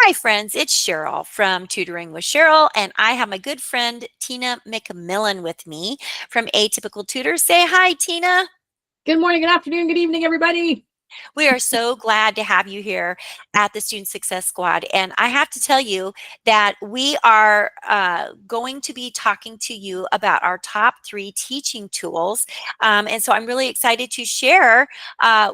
Hi, friends. It's Cheryl from Tutoring with Cheryl, and I have my good friend Tina McMillan with me from Atypical Tutors. Say hi, Tina. Good morning, good afternoon, good evening, everybody. We are so glad to have you here at the Student Success Squad. And I have to tell you that we are going to be talking to you about our top 3 teaching tools. And so I'm really excited to share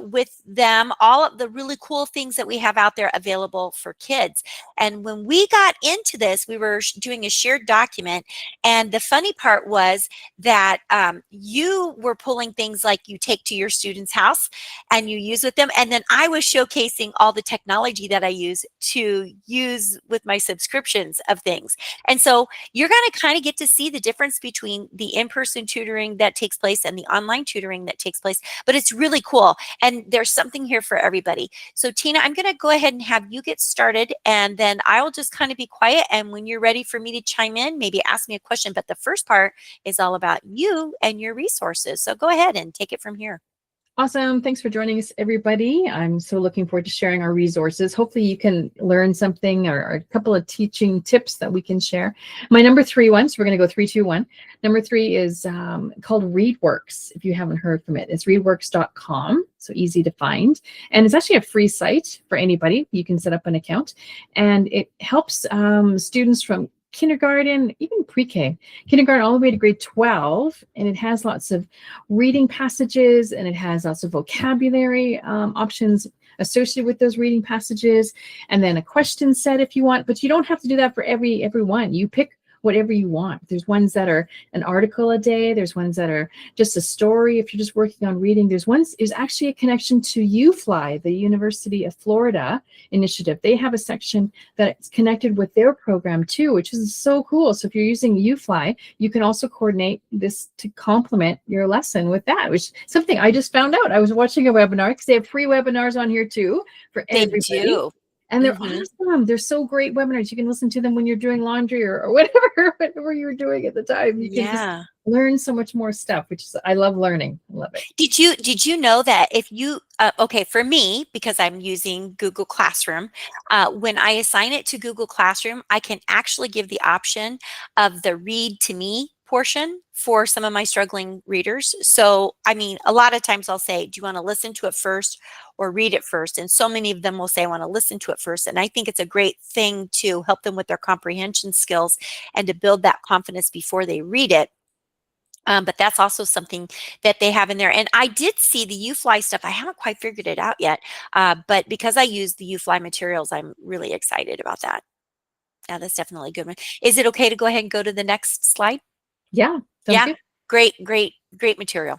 with them all of the really cool things that we have out there available for kids. And when we got into this, we were doing a shared document. And the funny part was that you were pulling things like you take to your student's house and you use with them. And then I was showcasing all the technology that I use to use with my subscriptions of things. And so you're going to kind of get to see the difference between the in-person tutoring that takes place and the online tutoring that takes place. But it's really cool. And there's something here for everybody. So Tina, I'm going to go ahead and have you get started, and then I will just kind of be quiet. And when you're ready for me to chime in, maybe ask me a question. But the first part is all about you and your resources. So go ahead and take it from here. Awesome. Thanks for joining us, everybody. I'm so looking forward to sharing our resources. Hopefully you can learn something or a couple of teaching tips that we can share. My number 3 one, so we're going to go 3, 2, 1. Number 3 is called ReadWorks. If you haven't heard from it, it's readworks.com. So easy to find. And it's actually a free site for anybody. You can set up an account, and it helps students from kindergarten, even pre-K, kindergarten all the way to grade 12, and it has lots of reading passages, and it has lots of vocabulary options associated with those reading passages, and then a question set if you want. But you don't have to do that for every one. You pick whatever you want. There's ones that are an article a day. There's ones that are just a story if you're just working on reading. There's actually a connection to UFly, the University of Florida initiative. They have a section that's connected with their program too, which is so cool. So if you're using UFly, you can also coordinate this to complement your lesson with that, which is something I just found out. I was watching a webinar because they have free webinars on here too for everybody. They do. And they're awesome. They're so great webinars. You can listen to them when you're doing laundry or whatever you're doing at the time. You can just learn so much more stuff, which is, I love learning. I love it. Did you know that if you, okay, for me, because I'm using Google Classroom, when I assign it to Google Classroom, I can actually give the option of the read to me portion for some of my struggling readers. So, I mean, a lot of times I'll say, do you want to listen to it first or read it first? And so many of them will say, I want to listen to it first. And I think it's a great thing to help them with their comprehension skills and to build that confidence before they read it. But that's also something that they have in there. And I did see the UFly stuff. I haven't quite figured it out yet. But because I use the UFly materials, I'm really excited about that. Yeah, that's definitely a good one. Is it okay to go ahead and go to the next slide? Yeah. Yeah. Good. Great material.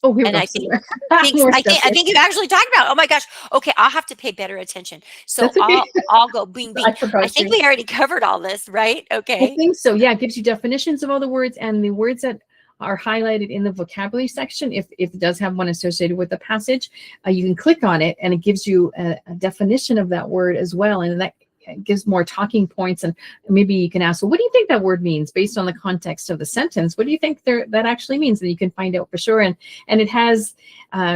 Oh, here and we I go. I think you actually talked about, oh my gosh, okay, I'll have to pay better attention. So okay. I'll go bing. I think we already covered all this, right? Okay. I think so. Yeah, it gives you definitions of all the words, and the words that are highlighted in the vocabulary section. If it does have one associated with the passage, you can click on it and it gives you a definition of that word as well. And that gives more talking points, and maybe you can ask, well, what do you think that word means based on the context of the sentence? What do you think that actually means? And you can find out for sure. And it has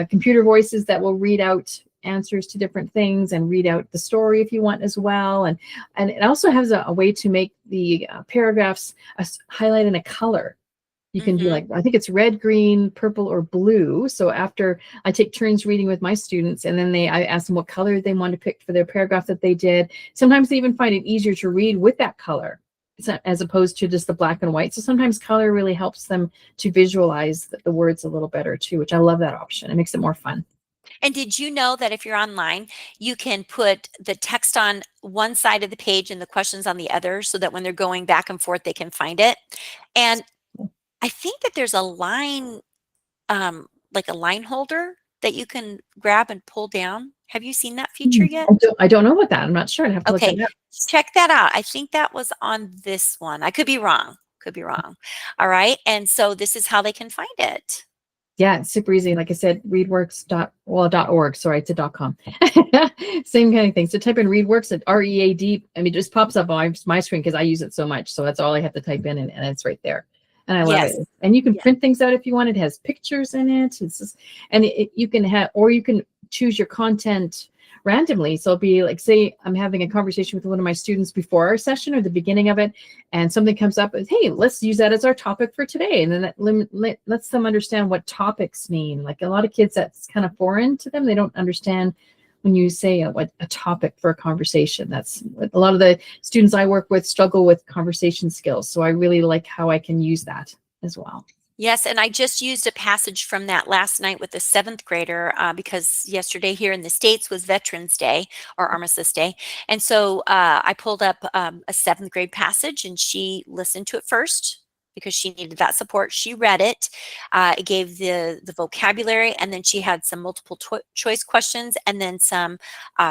computer voices that will read out answers to different things and read out the story if you want as well. And it also has a way to make the paragraphs highlight in a color. You can do like, I think it's red, green, purple, or blue. So after I take turns reading with my students, and then I ask them what color they want to pick for their paragraph that they did. Sometimes they even find it easier to read with that color as opposed to just the black and white. So sometimes color really helps them to visualize the words a little better too, which I love that option. It makes it more fun. And did you know that if you're online, you can put the text on one side of the page and the questions on the other, so that when they're going back and forth, they can find it? And I think that there's a line, like a line holder that you can grab and pull down. Have you seen that feature yet? I don't know about that. I'm not sure. I'd have to look it up. Check that out. I think that was on this one. I could be wrong. All right. And so this is how they can find it. Yeah, it's super easy. Like I said, readworks.org. Sorry, it's a .com. Same kind of thing. So type in ReadWorks at READ. I mean, it just pops up on my screen because I use it so much. So that's all I have to type in, and it's right there. And I love it. And you can print things out if you want. It has pictures in it. It's just, and you can have, or you can choose your content randomly. So it'll be like, say I'm having a conversation with one of my students before our session or the beginning of it, and something comes up, hey, let's use that as our topic for today. And then that lets them understand what topics mean. Like a lot of kids, that's kind of foreign to them. They don't understand when you say what a topic for a conversation. That's a lot of the students I work with struggle with conversation skills. So I really like how I can use that as well. Yes, and I just used a passage from that last night with the seventh grader because yesterday here in the States was Veterans Day or Armistice Day. And so I pulled up a seventh grade passage and she listened to it first because she needed that support. She read it. It gave the vocabulary, and then she had some multiple choice questions and then some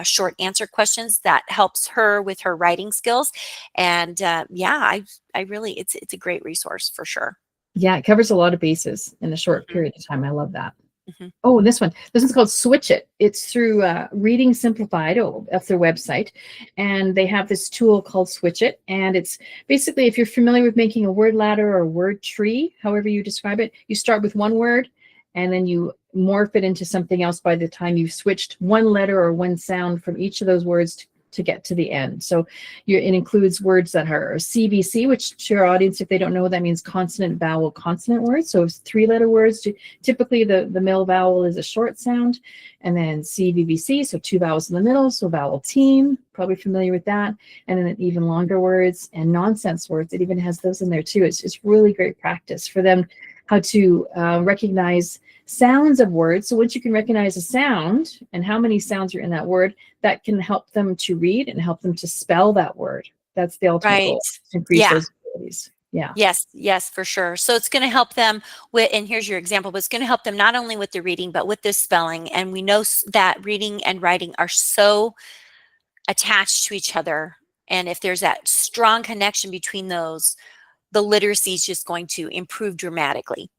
short answer questions that helps her with her writing skills. And yeah, I really, it's a great resource for sure. Yeah, it covers a lot of bases in a short Mhm, period of time. I love that. mhm. Oh, and this one's called Switch It. It's through Reading Simplified. Oh, that's their website. And they have this tool called Switch It. And it's basically, if you're familiar with making a word ladder or word tree, however you describe it, you start with one word and then you morph it into something else by the time you've switched one letter or one sound from each of those words to get to the end. So it includes words that are CVC, which to your audience, if they don't know, that means consonant, vowel, consonant words. So it's 3-letter words. Typically the middle vowel is a short sound, and then CVVC, so 2 vowels in the middle. So vowel team, probably familiar with that. And then even longer words and nonsense words. It even has those in there too. It's really great practice for them how to recognize sounds of words. So once you can recognize a sound and how many sounds are in that word, that can help them to read and help them to spell that word. That's the ultimate Right. goal, to increase Yeah. those abilities. Yeah. Yes, yes, for sure. So it's going to help them with, and here's your example, but it's going to help them not only with the reading, but with the spelling. And we know that reading and writing are so attached to each other. And if there's that strong connection between those, the literacy is just going to improve dramatically.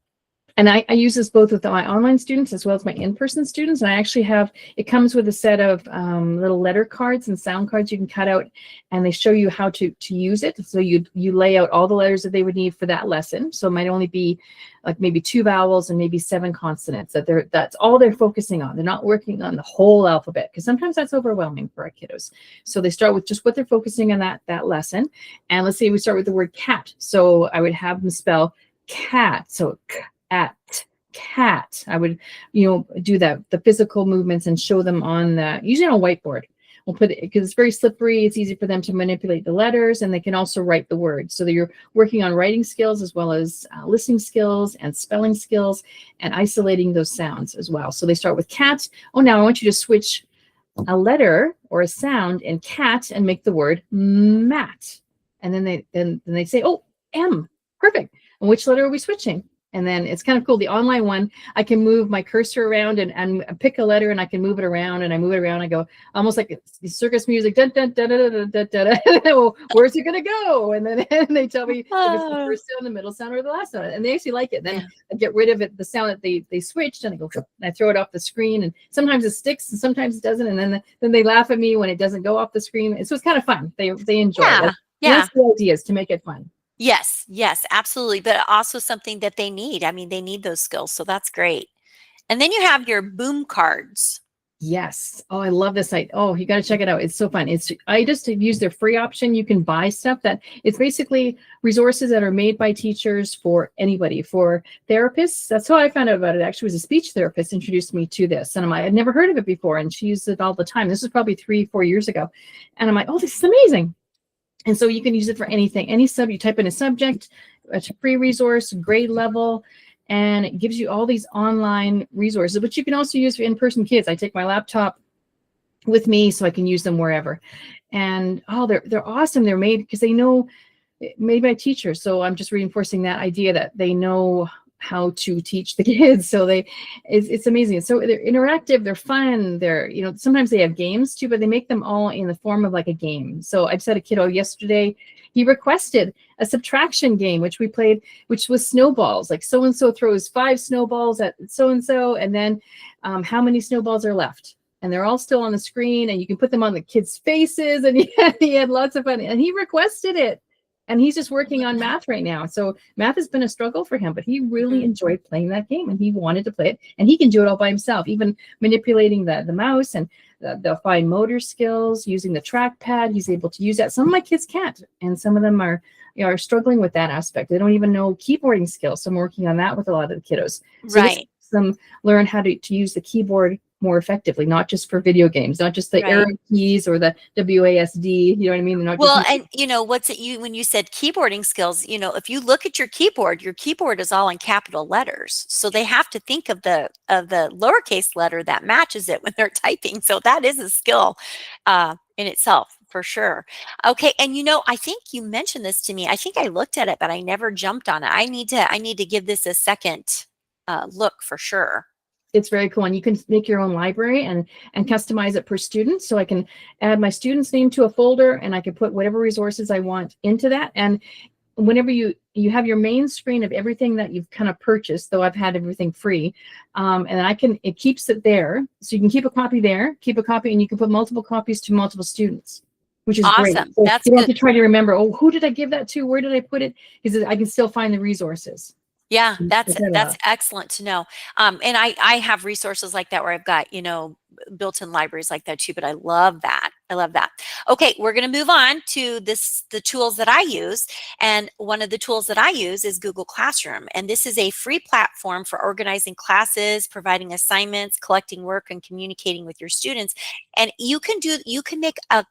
And I use this both with my online students as well as my in-person students. And I actually have, it comes with a set of little letter cards and sound cards you can cut out, and they show you how to use it. So you lay out all the letters that they would need for that lesson. So it might only be like maybe 2 vowels and maybe 7 consonants that's all they're focusing on. They're not working on the whole alphabet, because sometimes that's overwhelming for our kiddos. So they start with just what they're focusing on that lesson. And let's say we start with the word cat. So I would have them spell cat. So at cat. I would, do the physical movements and show them on usually on a whiteboard. We'll put it because it's very slippery. It's easy for them to manipulate the letters, and they can also write the words. So that you're working on writing skills as well as listening skills and spelling skills and isolating those sounds as well. So they start with cat. Oh, now I want you to switch a letter or a sound in cat and make the word mat. And then they say, oh, M. Perfect. And which letter are we switching? And then it's kind of cool. The online one, I can move my cursor around and pick a letter, and I can move it around, and I move it around. I go almost like circus music. Dun, dun, dun, dun, dun, dun, dun, dun. Well, where's it going to go? And then and they tell me if it's the first sound, the middle sound, or the last sound. And they actually like it. Then I get rid of it, the sound that they switched, and I go, and I throw it off the screen. And sometimes it sticks and sometimes it doesn't. And then they laugh at me when it doesn't go off the screen. And so it's kind of fun. They enjoy it. Yeah. That's the idea, is to make it fun. Yes, yes, absolutely. But also something that they need. I mean, they need those skills. So that's great. And then you have your boom cards. Yes. Oh, I love this site. Oh, you got to check it out. It's so fun. I just use their free option. You can buy stuff that it's basically resources that are made by teachers for anybody, for therapists. That's how I found out about it. Actually, it was a speech therapist introduced me to this, and I'd never heard of it before, and she used it all the time. This was probably 3-4 years ago, and I'm like, oh, this is amazing. And so you can use it for anything, you type in a subject, it's a free resource, grade level, and it gives you all these online resources, which you can also use for in-person kids. I take my laptop with me so I can use them wherever. And they're awesome. They're made because they know, made by teachers. So I'm just reinforcing that idea that they know how to teach the kids. So it's amazing. So they're interactive, they're fun, they're, sometimes they have games too, but they make them all in the form of like a game. So I just had a kiddo yesterday, he requested a subtraction game, which we played, which was snowballs. Like so-and-so throws 5 snowballs at so-and-so, and then how many snowballs are left? And they're all still on the screen, and you can put them on the kids' faces, and he had lots of fun, and he requested it. and he's just working on math right now. So math has been a struggle for him, but he really Mhm. enjoyed playing that game, and he wanted to play it. And he can do it all by himself, even manipulating the mouse and the fine motor skills, using the trackpad. He's able to use that. Some of my kids can't, and some of them are, you know, are struggling with that aspect. They don't even know keyboarding skills. So I'm working on that with a lot of the kiddos. So this Right. helps them learn how to use the keyboard more effectively, not just for video games, not just the arrow Right. keys or the WASD, you know what I mean? They're not just Well, and you know, what's it you when you said keyboarding skills, you know, if you look at your keyboard is all in capital letters. So they have to think of the lowercase letter that matches it when they're typing. So that is a skill in itself for sure. Okay, and you know, I think you mentioned this to me. I think I looked at it, but I never jumped on it. I need to give this a second look for sure. it's very cool. And you can make your own library and customize it per student. So I can add my student's name to a folder, and I can put whatever resources I want into that. And whenever you have your main screen of everything that you've kind of purchased, though I've had everything free, and it keeps it there. So you can keep a copy there, keep a copy, and you can put multiple copies to multiple students, which is great. Awesome. So That's you don't have good. to try to remember, oh, who did I give that to? Where did I put it? Because I can still find the resources. Yeah, Check that that's out. excellent to know. And I have resources like that where I've got, you know, built-in libraries like that too, but I love that. I love that. Okay, we're going to move on to the tools that I use. And one of the tools that I use is Google Classroom. And this is a free platform for organizing classes, providing assignments, collecting work, and communicating with your students. And you can make a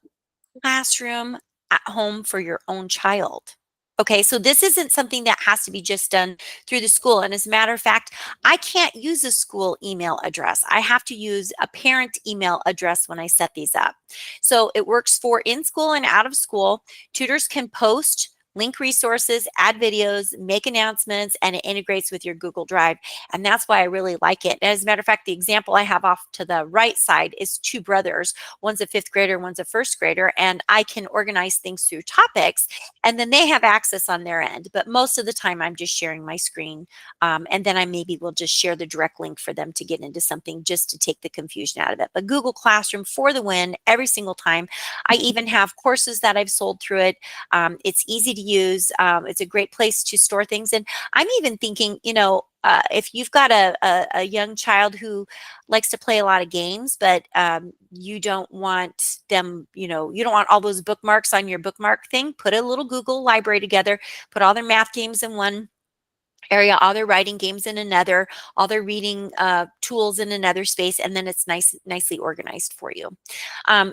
classroom at home for your own child. Okay, so this isn't something that has to be just done through the school. And as a matter of fact, I can't use a school email address. I have to use a parent email address when I set these up. So it works for in school and out of school. Tutors can post, link resources, add videos, make announcements, and it integrates with your Google Drive. And that's why I really like it. And as a matter of fact, the example I have off to the right side is two brothers. One's a fifth grader, one's a first grader, and I can organize things through topics, and then they have access on their end. But most of the time, I'm just sharing my screen, and then I maybe will just share the direct link for them to get into something just to take the confusion out of it. But Google Classroom for the win every single time. I even have courses that I've sold through it. It's easy to use. It's a great place to store things. And I'm even thinking, you know, if you've got a young child who likes to play a lot of games, but you don't want them, you know, you don't want all those bookmarks on your bookmark thing, put a little Google library together, put all their math games in one area, all their writing games in another, all their reading tools in another space, and then it's nicely organized for you.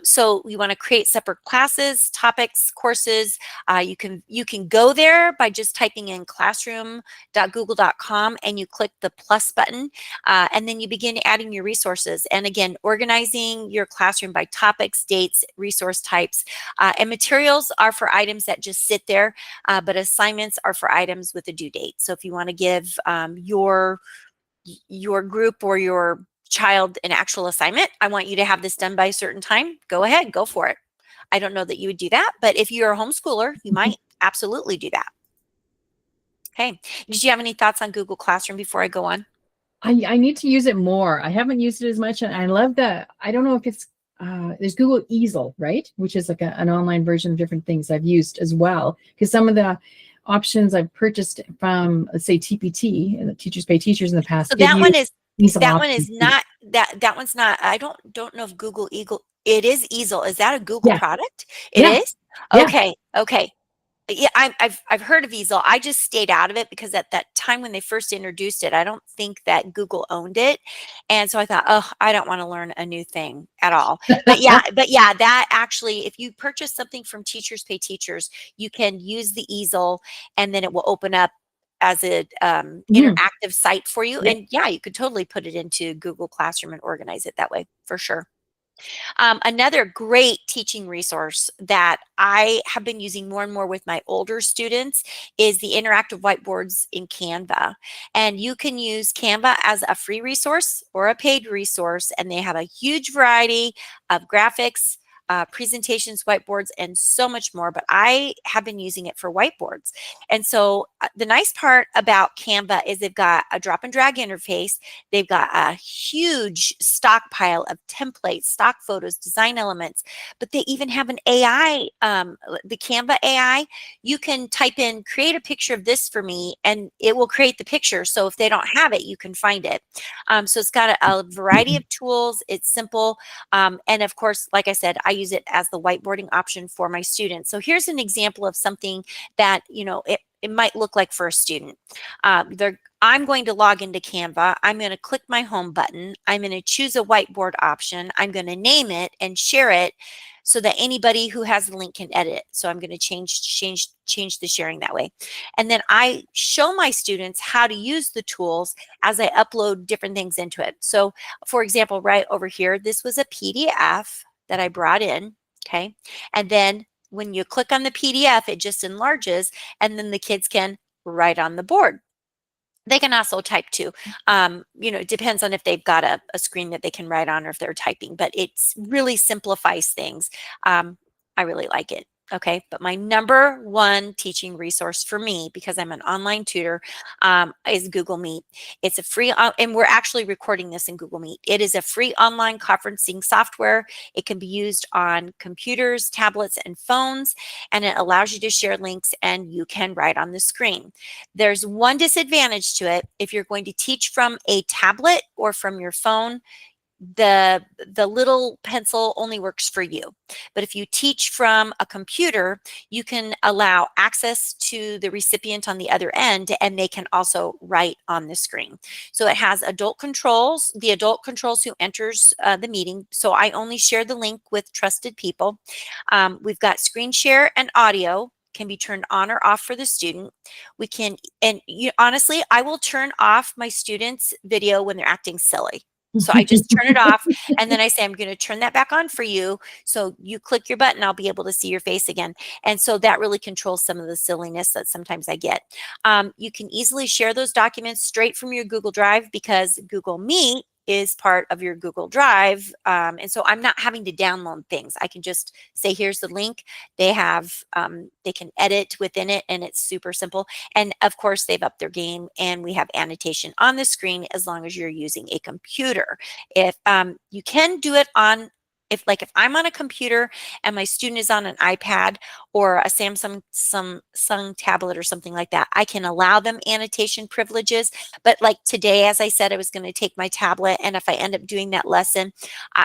So you want to create separate classes, topics, courses. You can go there by just typing in classroom.google.com and you click the plus button, and then you begin adding your resources. And again, organizing your classroom by topics, dates, resource types, and materials are for items that just sit there, but assignments are for items with a due date. So if you want to give your group or your child an actual assignment, I want you to have this done by a certain time, go ahead, go for it. I don't know that you would do that, but if you're a homeschooler, you might absolutely do that. Okay. Did you have any thoughts on Google Classroom before I go on? I need to use it more. I haven't used it as much, and I love that. I don't know if it's there's Google Easel, right? Which is like an online version of different things I've used as well. Because some of the options I've purchased from, let's say, TPT, and the Teachers Pay Teachers in the past, So give you Easel that one options is too. not that one's not. I don't know if Google Eagle. It is Easel. Is that a Google Yeah, product? It yeah, is. yeah. Okay. Okay. Yeah, I've heard of Easel. I just stayed out of it because at that time when they first introduced it, I don't think that Google owned it, and so I thought, oh, I don't want to learn a new thing at all. But yeah, that actually, if you purchase something from Teachers Pay Teachers, you can use the Easel, and then it will open up as a Mhm. interactive site for you. Yep. And yeah, you could totally put it into Google Classroom and organize it that way for sure. Another great teaching resource that I have been using more and more with my older students is the interactive whiteboards in Canva. And you can use Canva as a free resource or a paid resource, and they have a huge variety of graphics, presentations, whiteboards, and so much more. But I have been using it for whiteboards. And so the nice part about Canva is they've got a drop and drag interface. They've got a huge stockpile of templates, stock photos, design elements, but they even have an AI, the Canva AI. You can type in, create a picture of this for me, and it will create the picture. So if they don't have it, you can find it. So it's got a variety of tools. It's simple. And of course, like I said, I use it as the whiteboarding option for my students. So here's an example of something that, it might look like for a student. I'm going to log into Canva. I'm going to click my home button. I'm going to choose a whiteboard option. I'm going to name it and share it so that anybody who has the link can edit it. So I'm going to change the sharing that way. And then I show my students how to use the tools as I upload different things into it. So for example, right over here, this was a PDF that I brought in, okay? And then when you click on the PDF, it just enlarges, and then the kids can write on the board. They can also type too. It depends on if they've got a screen that they can write on or if they're typing, but it really simplifies things. I really like it. Okay, but my number one teaching resource for me, because I'm an online tutor, is Google Meet. It's a free, and we're actually recording this in Google Meet. It is a free online conferencing software. It can be used on computers, tablets, and phones, and it allows you to share links and you can write on the screen. There's one disadvantage to it. If you're going to teach from a tablet or from your phone, the little pencil only works for you. But if you teach from a computer, you can allow access to the recipient on the other end, and they can also write on the screen. So it has adult controls, the adult controls who enters the meeting. So I only share the link with trusted people. We've got screen share and audio can be turned on or off for the student. We can, and honestly, I will turn off my students' video when they're acting silly. So I just turn it off, and then I say, I'm going to turn that back on for you. So you click your button, I'll be able to see your face again. And so that really controls some of the silliness that sometimes I get. You can easily share those documents straight from your Google Drive because Google Meet is part of your Google Drive. And so I'm not having to download things. I can just say, here's the link. They have, they can edit within it, and it's super simple. And of course, they've upped their game, and we have annotation on the screen as long as you're using a computer. If you can do it on, if I'm on a computer and my student is on an iPad or a Samsung tablet or something like that, I can allow them annotation privileges. But like today, as I said, I was going to take my tablet, and if I end up doing that lesson,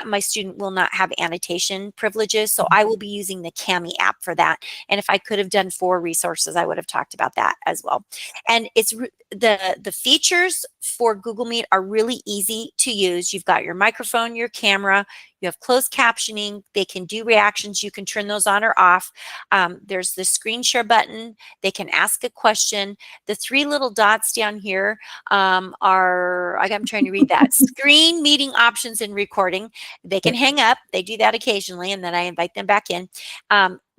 my student will not have annotation privileges. So I will be using the Cami app for that. And if I could have done 4 resources, I would have talked about that as well. And it's the features for Google Meet are really easy to use. You've got your microphone, your camera, you have closed captioning. They can do reactions. You can turn those on or off. There's the screen share button. They can ask a question. The 3 little dots down here I'm trying to read that. Screen meeting options and recording. They can hang up. They do that occasionally, and then I invite them back in.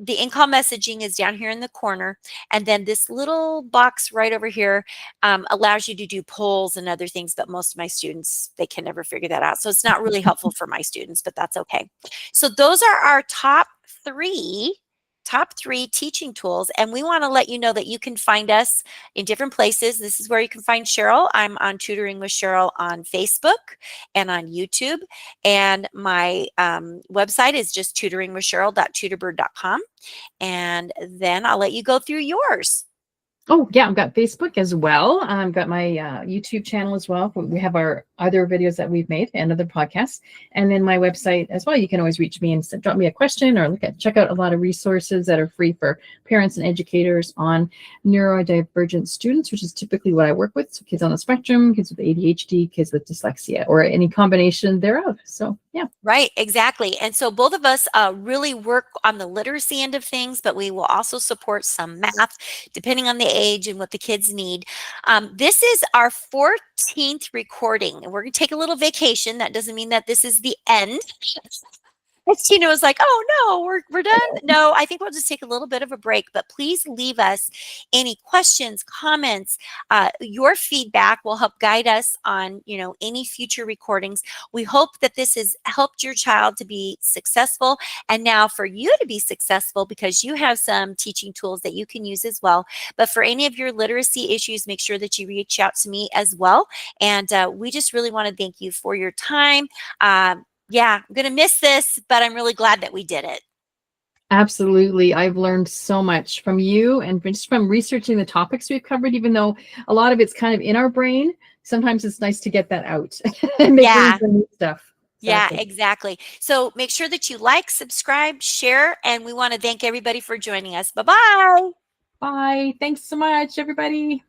The in-call messaging is down here in the corner. And then this little box right over here allows you to do polls and other things, but most of my students, they can never figure that out. So it's not really helpful for my students, but that's okay. So those are our top three teaching tools. And we want to let you know that you can find us in different places. This is where you can find Cheryl. I'm on Tutoring with Cheryl on Facebook and on YouTube. And my website is just tutoringwithcheryl.tutorbird.com. And then I'll let you go through yours. Oh, yeah, I've got Facebook as well. I've got my YouTube channel as well. We have our other videos that we've made and other podcasts. And then my website as well. You can always reach me and drop me a question or check out a lot of resources that are free for parents and educators on neurodivergent students, which is typically what I work with. So kids on the spectrum, kids with ADHD, kids with dyslexia, or any combination thereof. So, yeah. Right, exactly. And so both of us really work on the literacy end of things, but we will also support some math depending on the age and what the kids need. This is our 14th recording, and we're going to take a little vacation. That doesn't mean that this is the end. And Tina was like, "Oh no, we're done." No, I think we'll just take a little bit of a break, but please leave us any questions, comments. Your feedback will help guide us on, any future recordings. We hope that this has helped your child to be successful, and now for you to be successful because you have some teaching tools that you can use as well. But for any of your literacy issues, make sure that you reach out to me as well. And we just really want to thank you for your time. Yeah, I'm going to miss this, but I'm really glad that we did it. Absolutely. I've learned so much from you and just from researching the topics we've covered, even though a lot of it's kind of in our brain. Sometimes it's nice to get that out and make room Yeah, for new stuff. yeah, Exactly. exactly. So make sure that you like, subscribe, share, and we want to thank everybody for joining us. Bye bye. Bye. Thanks so much, everybody.